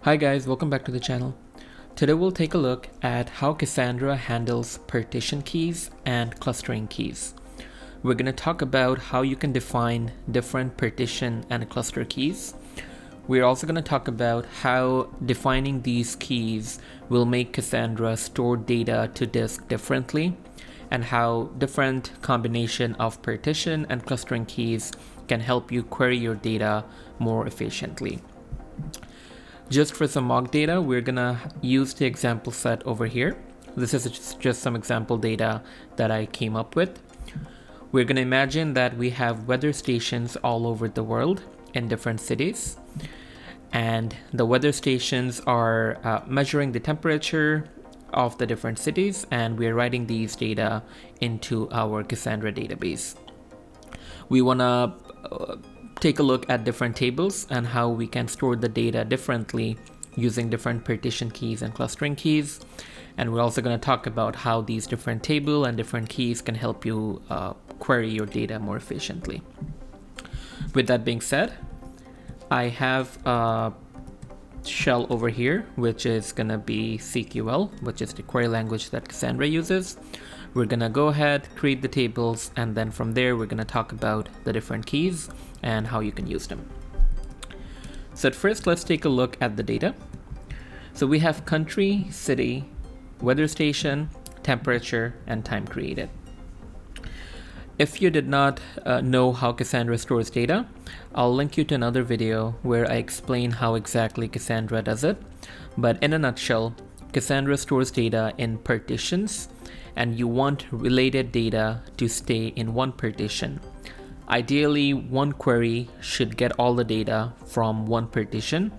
Hi guys, welcome back to the channel. Today we'll take a look at how Cassandra handles partition keys and clustering keys. We're going to talk about how you can define different partition and cluster keys. We're also going to talk about how defining these keys will make Cassandra store data to disk differently, and how different combination of partition and clustering keys can help you query your data more efficiently. Just for some mock data, we're gonna use the example set over here. This is just some example data that I came up with. We're gonna imagine that we have weather stations all over the world in different cities. And the weather stations are measuring the temperature of the different cities, and we're writing these data into our Cassandra database. We wanna take a look at different tables and how we can store the data differently using different partition keys and clustering keys. And we're also going to talk about how these different table and different keys can help you query your data more efficiently. With that being said, I have a shell over here, which is going to be CQL, which is the query language that Cassandra uses. We're going to go ahead, create the tables, and then from there we're going to talk about the different keys and how you can use them. So at first, let's take a look at the data. So we have country, city, weather station, temperature, and time created. If you did not know how Cassandra stores data, I'll link you to another video where I explain how exactly Cassandra does it. But in a nutshell, Cassandra stores data in partitions, and you want related data to stay in one partition. Ideally, one query should get all the data from one partition,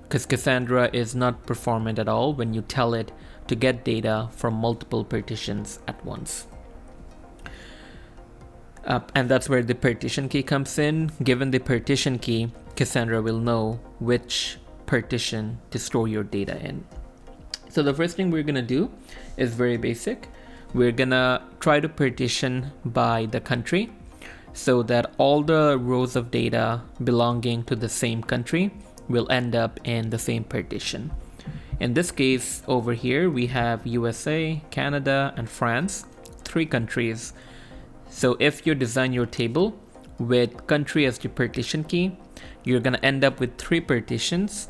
because Cassandra is not performant at all when you tell it to get data from multiple partitions at once. And that's where the partition key comes in. Given the partition key, Cassandra will know which partition to store your data in. So the first thing we're gonna do is very basic. We're gonna try to partition by the country so that all the rows of data belonging to the same country will end up in the same partition. In this case, over here, we have USA, Canada, and France, 3 countries. So if you design your table with country as the partition key, you're gonna end up with 3 partitions,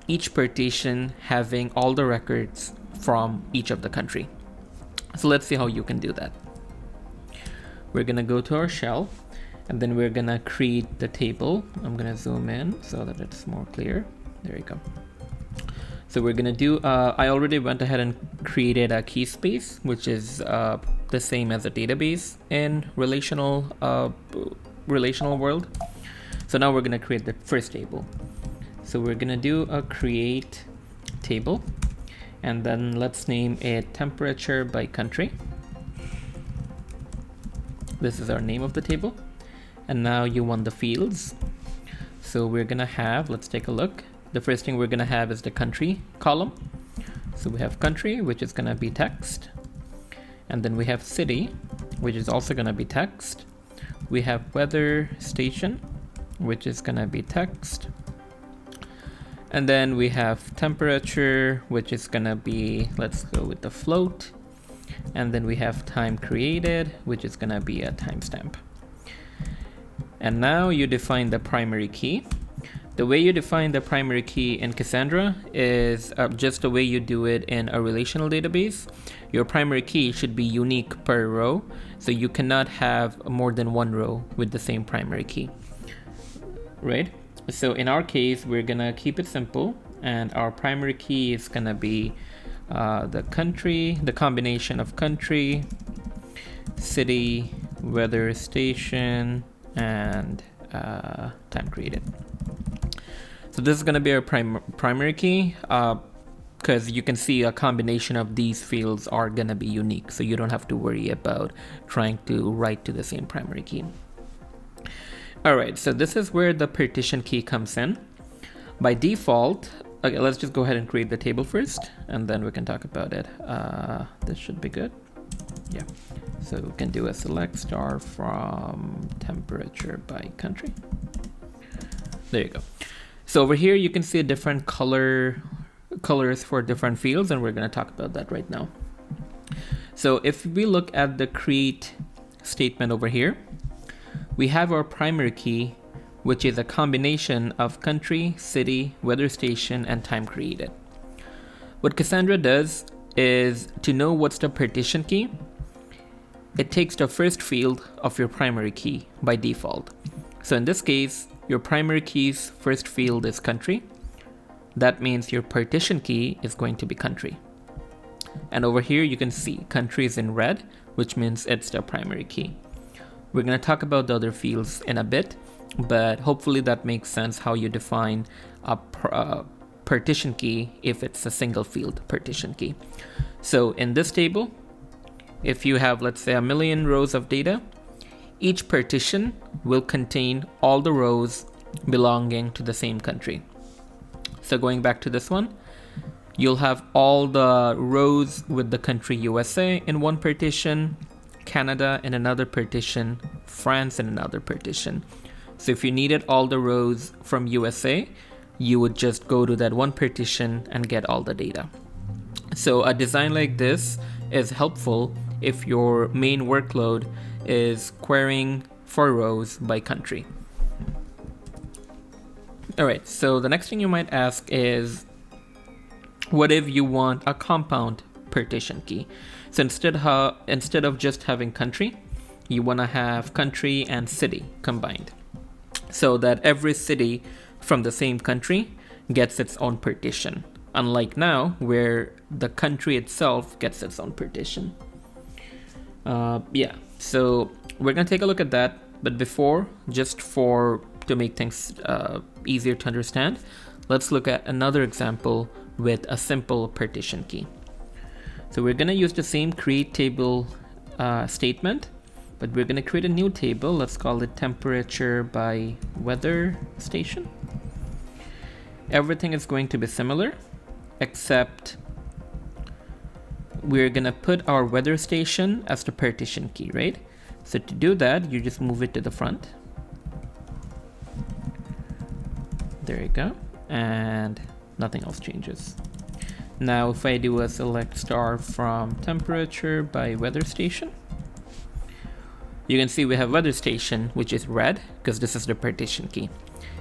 each partition having all the records from each of the country. So let's see how you can do that. We're gonna go to our shell, and then we're gonna create the table. I'm gonna zoom in so that it's more clear. There you go. So we're gonna do, I already went ahead and created a key space, which is the same as a database in relational world. So now we're gonna create the first table. So we're gonna do a create table, and then let's name it temperature by country. This is our name of the table. And now you want the fields. So we're gonna have, let's take a look. The first thing we're gonna have is the country column. So we have country, which is gonna be text. And then we have city, which is also gonna be text. We have weather station, which is gonna be text. And then we have temperature, which is gonna be, let's go with the float. And then we have time created, which is gonna be a timestamp. And now you define the primary key. The way you define the primary key in Cassandra is just the way you do it in a relational database. Your primary key should be unique per row, so you cannot have more than one row with the same primary key, right? So in our case, we're gonna keep it simple, and our primary key is gonna be the country, the combination of country, city, weather station, and time created. So this is going to be our primary key, because you can see a combination of these fields are going to be unique, so you don't have to worry about trying to write to the same primary key. Alright, so this is where the partition key comes in. By default, okay, let's just go ahead and create the table first, and then we can talk about it. This should be good. Yeah. So we can do a select star from temperature by country. There you go. So over here, you can see different colors for different fields, and we're going to talk about that right now. So if we look at the create statement over here, we have our primary key, which is a combination of country, city, weather station, and time created. What Cassandra does is, to know what's the partition key, it takes the first field of your primary key by default. So in this case, your primary key's first field is country. That means your partition key is going to be country. And over here you can see country is in red, which means it's the primary key. We're going to talk about the other fields in a bit, but hopefully that makes sense how you define a partition key if it's a single field partition key. So in this table, if you have, let's say, 1,000,000 rows of data, each partition will contain all the rows belonging to the same country. So going back to this one, you'll have all the rows with the country USA in one partition, Canada in another partition, France in another partition. So if you needed all the rows from USA, you would just go to that one partition and get all the data. So a design like this is helpful if your main workload is querying for rows by country. All right, so the next thing you might ask is, what if you want a compound partition key? So instead of just having country, you want to have country and city combined, so that every city from the same country gets its own partition, unlike now where the country itself gets its own partition. So we're going to take a look at that, but before, to make things easier to understand, let's look at another example with a simple partition key. So we're going to use the same create table statement, but we're going to create a new table. Let's call it temperature by weather station. Everything is going to be similar, except we're going to put our weather station as the partition key, right? So to do that, you just move it to the front. There you go. And nothing else changes. Now, if I do a select star from temperature by weather station, you can see we have weather station, which is red because this is the partition key.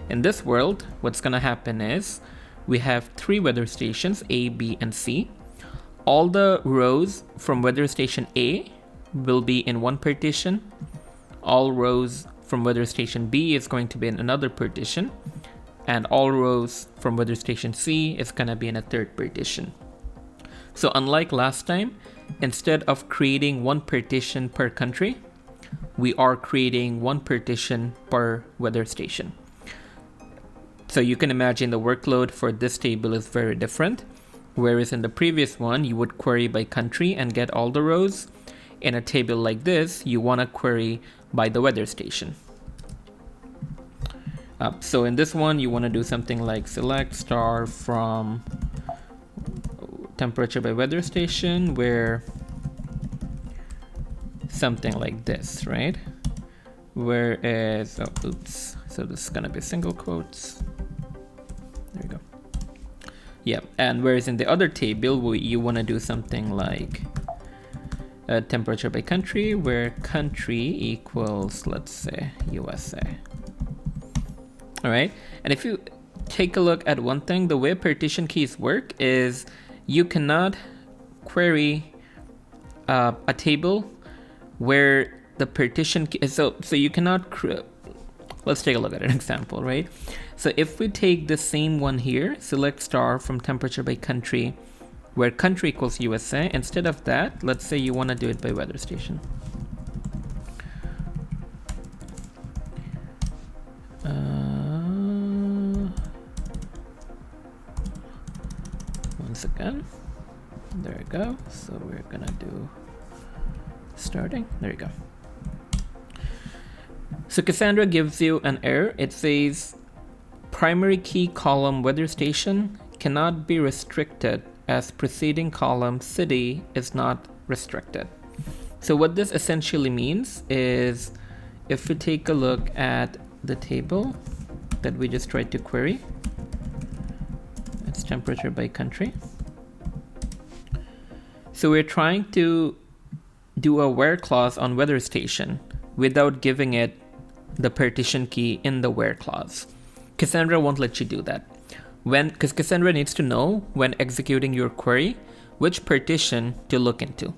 In this world, what's going to happen is we have 3 weather stations, A, B, and C. All the rows from weather station A will be in one partition. All rows from weather station B is going to be in another partition. And all rows from weather station C is going to be in a third partition. So unlike last time, instead of creating one partition per country, we are creating one partition per weather station. So you can imagine the workload for this table is very different. Whereas in the previous one, you would query by country and get all the rows. In a table like this, you want to query by the weather station. So in this one, you want to do something like select star from temperature by weather station, where something like this, right? Whereas, so this is going to be single quotes. There you go. Yeah, and whereas in the other table, you want to do something like temperature by country, where country equals, let's say, USA. All right, and if you take a look at one thing, the way partition keys work is you cannot query a table where the partition key, so you cannot, let's take a look at an example, right? So if we take the same one here, select star from temperature by country, where country equals USA, instead of that, let's say you want to do it by weather station. Once again, there we go. So we're gonna do starting. There you go. So Cassandra gives you an error. It says primary key column weather station cannot be restricted as preceding column city is not restricted. So what this essentially means is, if we take a look at the table that we just tried to query, temperature by country. So we're trying to do a where clause on weather station without giving it the partition key in the where clause. Cassandra won't let you do that. Because Cassandra needs to know when executing your query which partition to look into.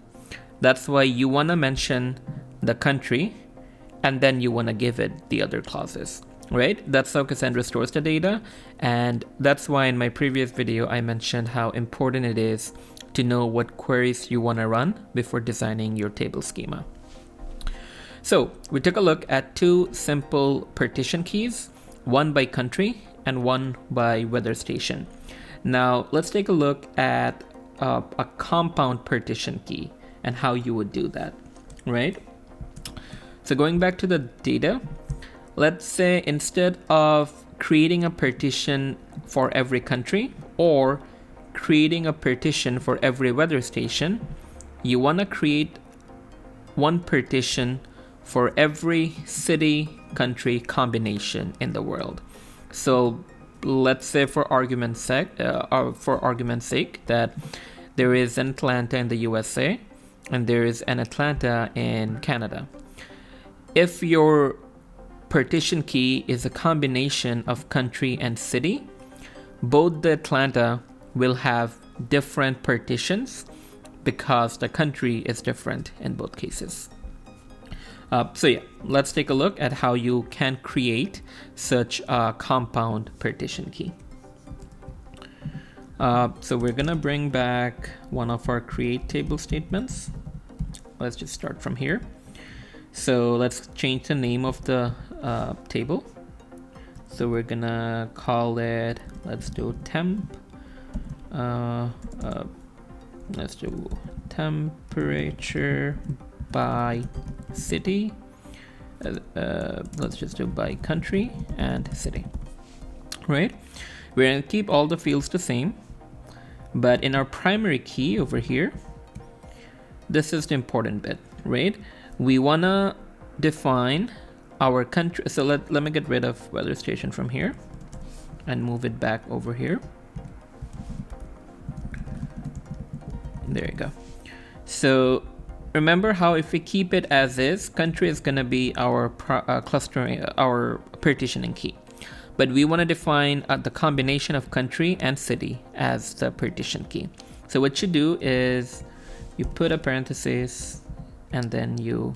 That's why you want to mention the country and then you want to give it the other clauses, right? That's how Cassandra stores the data. And that's why in my previous video, I mentioned how important it is to know what queries you want to run before designing your table schema. So we took a look at two simple partition keys, one by country and one by weather station. Now let's take a look at a compound partition key and how you would do that, right? So going back to the data, let's say instead of creating a partition for every country or creating a partition for every weather station, you want to create one partition for every city country combination in the world. So let's say for argument's sake that there is an Atlanta in the USA and there is an Atlanta in Canada. If your partition key is a combination of country and city, both the Atlanta will have different partitions because the country is different in both cases. So yeah, let's take a look at how you can create such a compound partition key. So we're gonna bring back one of our create table statements. Let's just start from here. So let's change the name of the table. So we're gonna call it, let's do temp. Let's do temperature by city. Let's just do by country and city, right? We're gonna keep all the fields the same, but in our primary key over here, this is the important bit, right? We wanna define our country. So let me get rid of weather station from here and move it back over here. There you go. So remember how if we keep it as is, country is going to be our clustering, our partitioning key. But we want to define the combination of country and city as the partition key. So what you do is you put a parenthesis and then you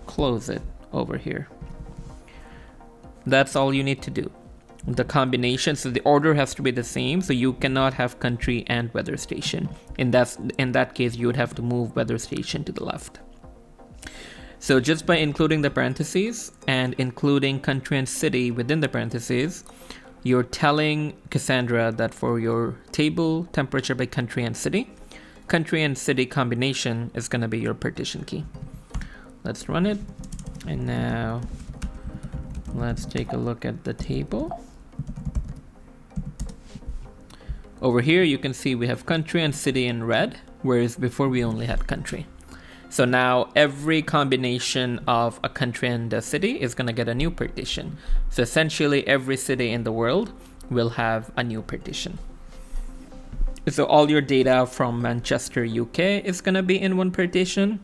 close it over here. That's all you need to do. The combination, so the order has to be the same, so you cannot have country and weather station. In that case, you would have to move weather station to the left. So just by including the parentheses and including country and city within the parentheses, you're telling Cassandra that for your table temperature by country and city combination is going to be your partition key. Let's run it. And now let's take a look at the table. Over here, you can see we have country and city in red, whereas before we only had country. So now every combination of a country and a city is going to get a new partition. So essentially every city in the world will have a new partition. So all your data from Manchester, UK is going to be in one partition.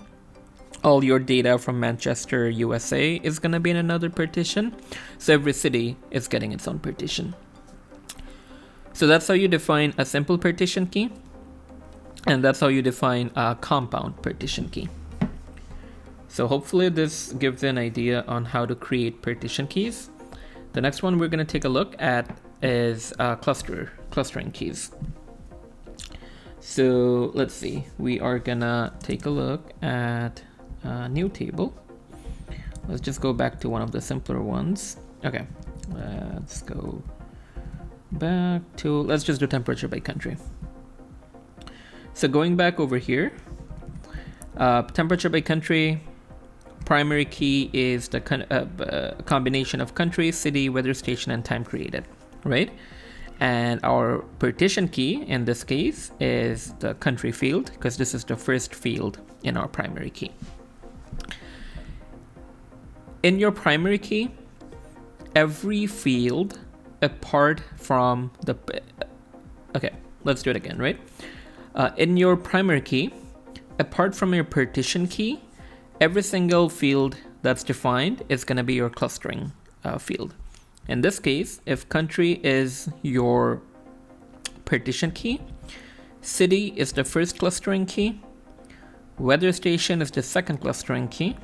All your data from Manchester, USA is going to be in another partition. So every city is getting its own partition. So that's how you define a simple partition key. And that's how you define a compound partition key. So hopefully this gives you an idea on how to create partition keys. The next one we're going to take a look at is clustering keys. So let's see. We are going to take a look at a new table. Let's just go back to one of the simpler ones. Okay, let's go back to, let's just do temperature by country. So going back over here, temperature by country, primary key is the combination of country, city, weather station, and time created, right? And our partition key in this case is the country field, because this is the first field in our primary key. In your primary key, every field apart from the, okay, let's do it again, right? In your primary key, apart from your partition key, every single field that's defined is going to be your clustering field. In this case, if country is your partition key, city is the first clustering key, weather station is the second clustering key,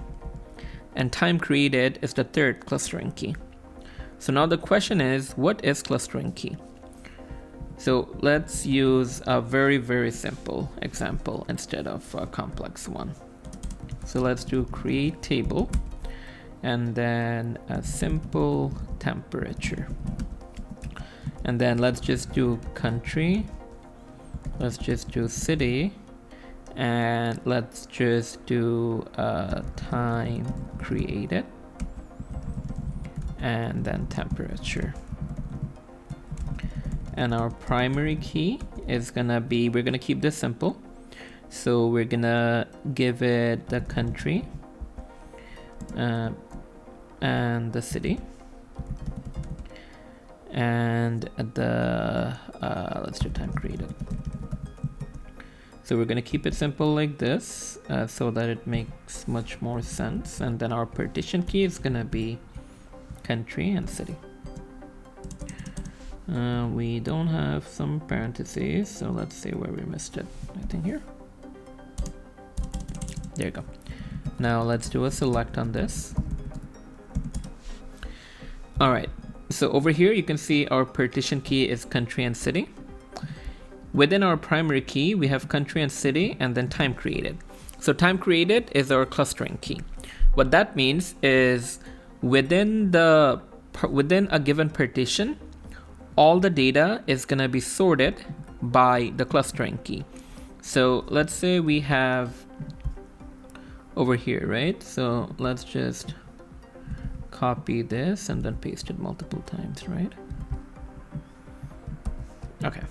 and time created is the third clustering key. So now the question is, what is clustering key? So let's use a very, very simple example instead of a complex one. So let's do create table and then a simple temperature. And then let's just do country. Let's just do city. And let's just do time created. And then temperature. And our primary key is gonna be, we're gonna keep this simple. So we're gonna give it the country and the city. And the, let's do time created. So we're gonna keep it simple like this so that it makes much more sense. And then our partition key is gonna be country and city. We don't have some parentheses, so let's see where we missed it. I think here. There you go. Now let's do a select on this. All right, so over here you can see our partition key is country and city. Within our primary key, we have country and city and then time created. So time created is our clustering key. What that means is within a given partition, all the data is going to be sorted by the clustering key. So let's say we have over here, right? So let's just copy this and then paste it multiple times, right? Okay.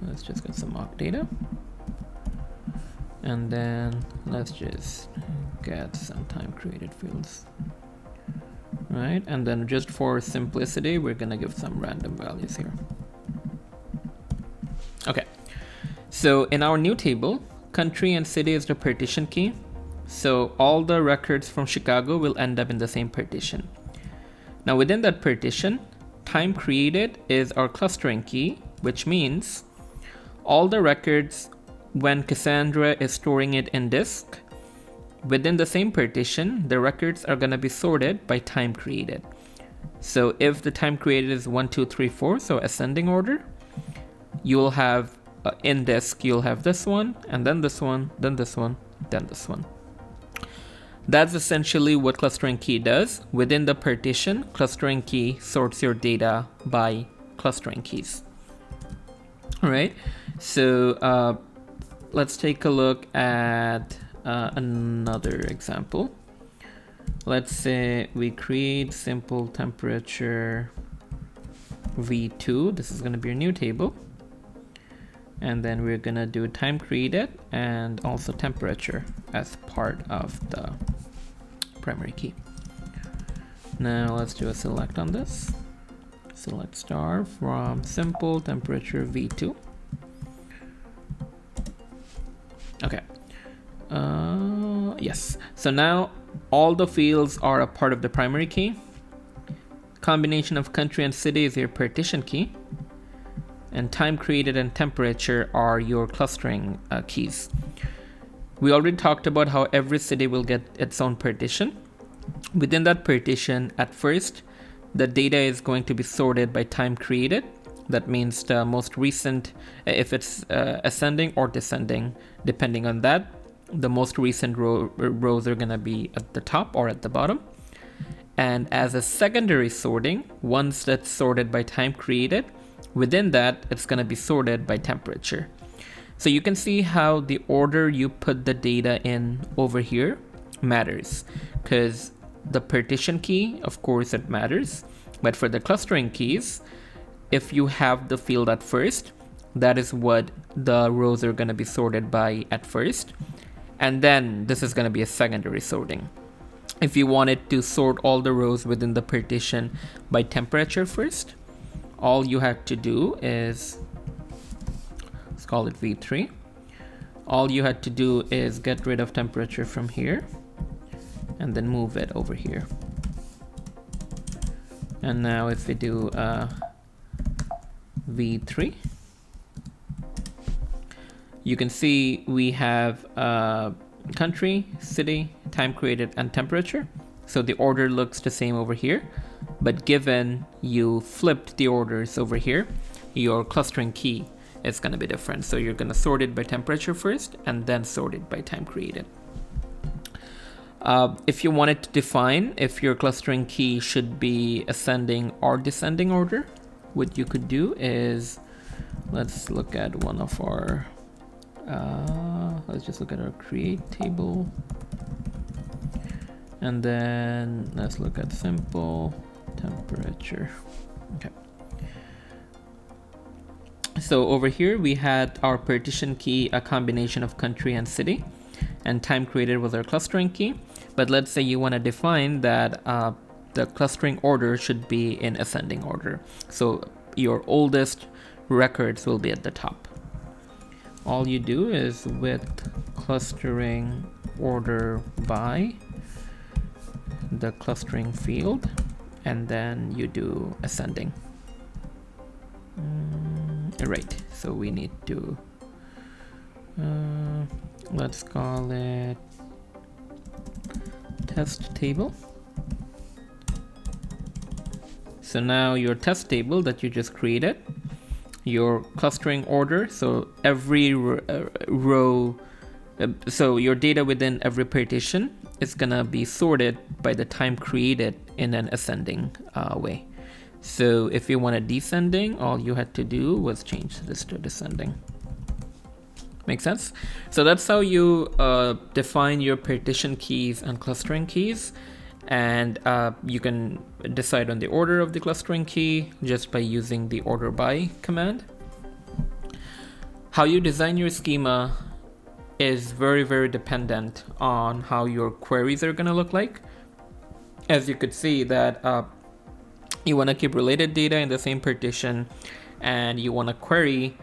Let's just get some mock data. And then let's just get some time created fields. Right, and then just for simplicity, we're gonna give some random values here. Okay, so in our new table, country and city is the partition key. So all the records from Chicago will end up in the same partition. Now within that partition, time created is our clustering key, which means all the records when Cassandra is storing it in disk, within the same partition, the records are going to be sorted by time created. So if the time created is 1, 2, 3, 4, so ascending order, you'll have in disk, you'll have this one, and then this one, then this one, then this one. That's essentially what clustering key does. Within the partition, clustering key sorts your data by clustering keys. All right, so let's take a look at another example. Let's say we create simple temperature V2. This is going to be a new table. And then we're going to do time created and also temperature as part of the primary key. Now let's do a select on this. Select star from simple temperature V2. Okay. Yes, so now all the fields are a part of the primary key. Combination of country and city is your partition key, and time created and temperature are your clustering keys. We already talked about how every city will get its own partition. Within that partition, at first, the data is going to be sorted by time created. That means the most recent, if it's ascending or descending, depending on that, the most recent rows are going to be at the top or at the bottom. And as a secondary sorting, once that's sorted by time created, within that, it's going to be sorted by temperature. So you can see how the order you put the data in over here matters, because the partition key, of course, it matters. But for the clustering keys, if you have the field at first, that is what the rows are going to be sorted by at first. And then this is going to be a secondary sorting. If you wanted to sort all the rows within the partition by temperature first, all you had to do is, let's call it V3. All you had to do is get rid of temperature from here and then move it over here. And now if we do V3, you can see we have country, city, time created, and temperature. So the order looks the same over here, but given you flipped the orders over here, your clustering key is going to be different. So you're going to sort it by temperature first and then sort it by time created. If you wanted to define if your clustering key should be ascending or descending order, what you could do is, let's look at one of our, let's just look at our create table. And then let's look at simple temperature. Okay. So over here we had our partition key, a combination of country and city, and time created was our clustering key. But let's say you want to define that the clustering order should be in ascending order. So your oldest records will be at the top. All you do is with clustering order by the clustering field, and then you do ascending. Right, so we need to, let's call it test table. So now your test table that you just created, your clustering order, so every row, so your data within every partition is gonna be sorted by the time created in an ascending way. So if you wanted descending, all you had to do was change this to descending. Make sense? So that's how you define your partition keys and clustering keys. And you can decide on the order of the clustering key just by using the order by command. How you design your schema is very, very dependent on how your queries are going to look like. As you could see that you want to keep related data in the same partition, and you want to query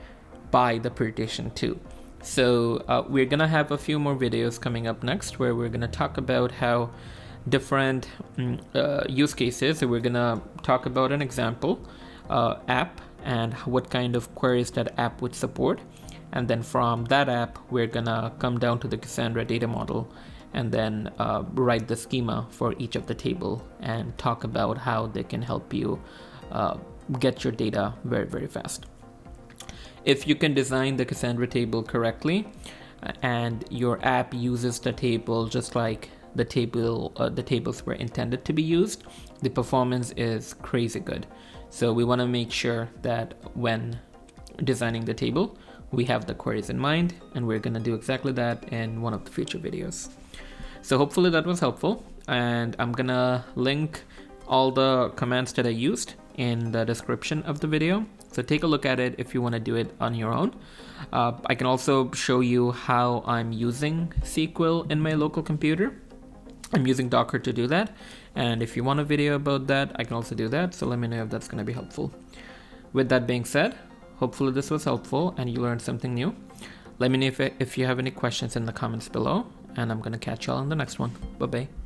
by the partition too. So we're going to have a few more videos coming up next where we're going to talk about how different use cases. So we're going to talk about an example app and what kind of queries that app would support. And then from that app, we're going to come down to the Cassandra data model and then write the schema for each of the table and talk about how they can help you get your data very, very fast. If you can design the Cassandra table correctly and your app uses the table just like the tables were intended to be used, the performance is crazy good. So we want to make sure that when designing the table, we have the queries in mind, and we're going to do exactly that in one of the future videos. So hopefully that was helpful, and I'm going to link all the commands that I used in the description of the video. So take a look at it if you want to do it on your own. I can also show you how I'm using SQL in my local computer. I'm using Docker to do that. And if you want a video about that, I can also do that. So let me know if that's going to be helpful. With that being said, hopefully this was helpful and you learned something new. Let me know if you have any questions in the comments below, and I'm going to catch y'all on the next one. Bye-bye.